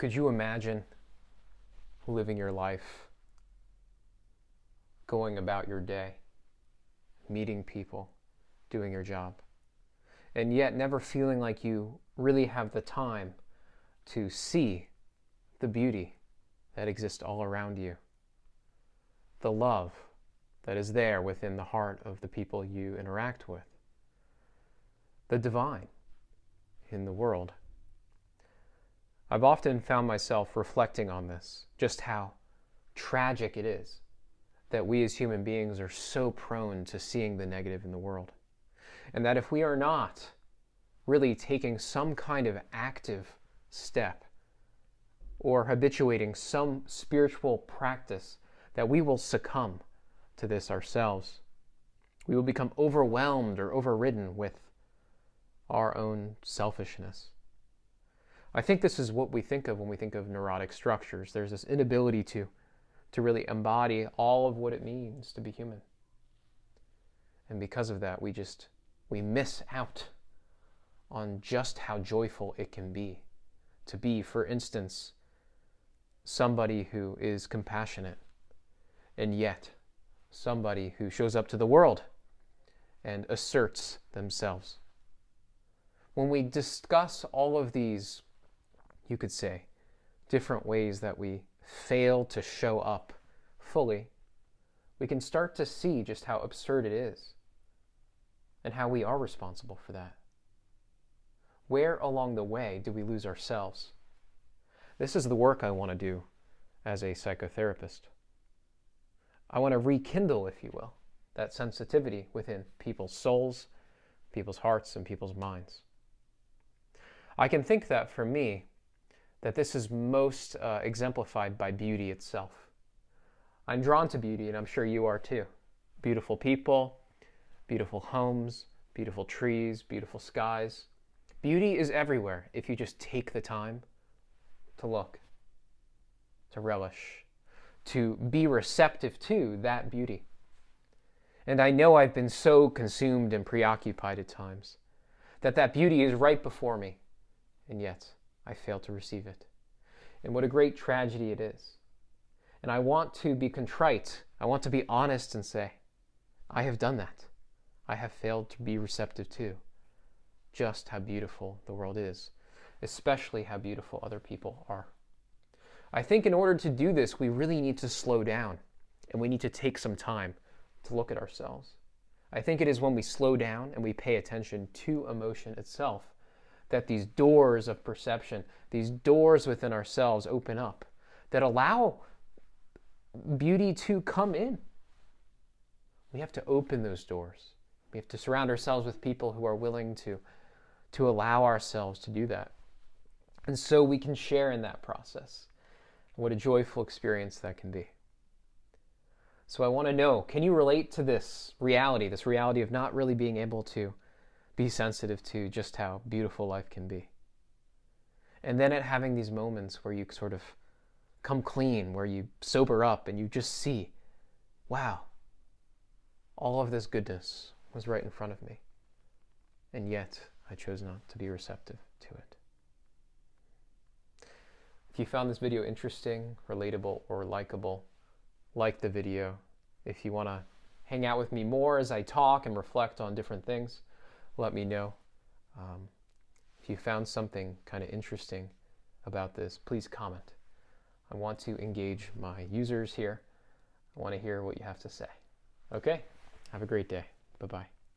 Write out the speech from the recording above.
Could you imagine living your life, going about your day, meeting people, doing your job, and yet never feeling like you really have the time to see the beauty that exists all around you, the love that is there within the heart of the people you interact with, the divine in the world? I've often found myself reflecting on this, just how tragic it is that we as human beings are so prone to seeing the negative in the world. And that if we are not really taking some kind of active step or habituating some spiritual practice, that we will succumb to this ourselves. We will become overwhelmed or overridden with our own selfishness. I think this is what we think of when we think of neurotic structures. There's this inability to really embody all of what it means to be human. And because of that, we miss out on just how joyful it can be to be, for instance, somebody who is compassionate, and yet somebody who shows up to the world and asserts themselves. When we discuss all of these, you could say, different ways that we fail to show up fully, we can start to see just how absurd it is and how we are responsible for that. Where along the way do we lose ourselves? This is the work I want to do as a psychotherapist. I want to rekindle, if you will, that sensitivity within people's souls, people's hearts, and people's minds. I can think that for me, that this is most exemplified by beauty itself. I'm drawn to beauty, and I'm sure you are too. Beautiful people, beautiful homes, beautiful trees, beautiful skies. Beauty is everywhere if you just take the time to look, to relish, to be receptive to that beauty. And I know I've been so consumed and preoccupied at times that beauty is right before me, and yet I fail to receive it. And what a great tragedy it is. And I want to be contrite. I want to be honest and say, I have done that. I have failed to be receptive to just how beautiful the world is, especially how beautiful other people are. I think in order to do this, we really need to slow down, and we need to take some time to look at ourselves. I think it is when we slow down and we pay attention to emotion itself that these doors of perception, these doors within ourselves open up that allow beauty to come in. We have to open those doors. We have to surround ourselves with people who are willing to allow ourselves to do that. And so we can share in that process. What a joyful experience that can be. So I want to know, can you relate to this reality of not really being able to be sensitive to just how beautiful life can be? And then at having these moments where you sort of come clean, where you sober up and you just see, wow, all of this goodness was right in front of me. And yet I chose not to be receptive to it. If you found this video interesting, relatable, or likable, like the video. If you want to hang out with me more as I talk and reflect on different things, let me know. If you found something kind of interesting about this, please comment. I want to engage my users here. I want to hear what you have to say. Okay? Have a great day. Bye-bye.